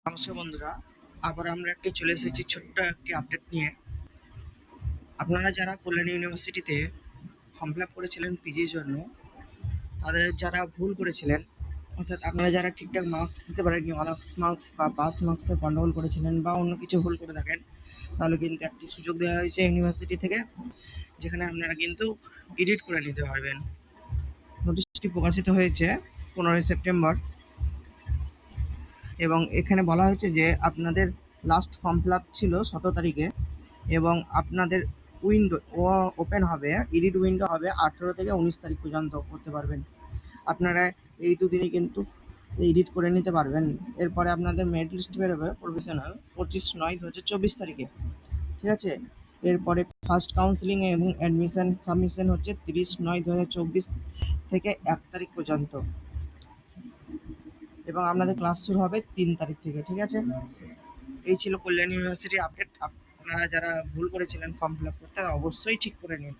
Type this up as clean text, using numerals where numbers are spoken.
নমস্কার বন্ধুরা, আবার আমরা চলে এসেছি ছোট্ট একটি আপডেট নিয়ে। আপনারা যারা কল্যাণী ইউনিভার্সিটিতে ফর্ম ফিল আপ করেছিলেন পিজির জন্য, তাদের যারা ভুল করেছিলেন, অর্থাৎ আপনারা যারা ঠিকঠাক মার্কস দিতে পারেননি, অনার্স মার্কস বা পাস মার্কসে গন্ডগোল করেছিলেন বা অন্য কিছু ভুল করে থাকেন, তাহলে কিন্তু একটি সুযোগ দেওয়া হয়েছে ইউনিভার্সিটি থেকে, যেখানে আপনারা কিন্তু এডিট করে নিতে পারবেন। নোটিশটি প্রকাশিত হয়েছে 15 সেপ্টেম্বর এবং এখানে বলা হয়েছে যে আপনাদের লাস্ট ফর্ম ফিল আপ ছিল 17 তারিখে এবং আপনাদের উইন্ডো ওপেন হবে, এডিট উইন্ডো হবে 18 থেকে 19 তারিখ পর্যন্ত করতে পারবেন। আপনারা এই দুদিনই কিন্তু এডিট করে নিতে পারবেন। এরপরে আপনাদের মেরিট লিস্ট বেরোবে প্রফেশনাল 25/9/2024 তারিখে, ঠিক আছে। এরপরে ফার্স্ট কাউন্সিলিং এবং অ্যাডমিশন সাবমিশন হচ্ছে 30/9/2024 থেকে 1 তারিখ পর্যন্ত এবং আপনাদের ক্লাস শুরু হবে 3 তারিখ থেকে, ঠিক আছে। এই ছিল কল্যাণ ইউনিভার্সিটি আপডেট। আপনারা যারা ভুল করেছিলেন ফর্ম ফিল আপ করতে, অবশ্যই ঠিক করে নিন।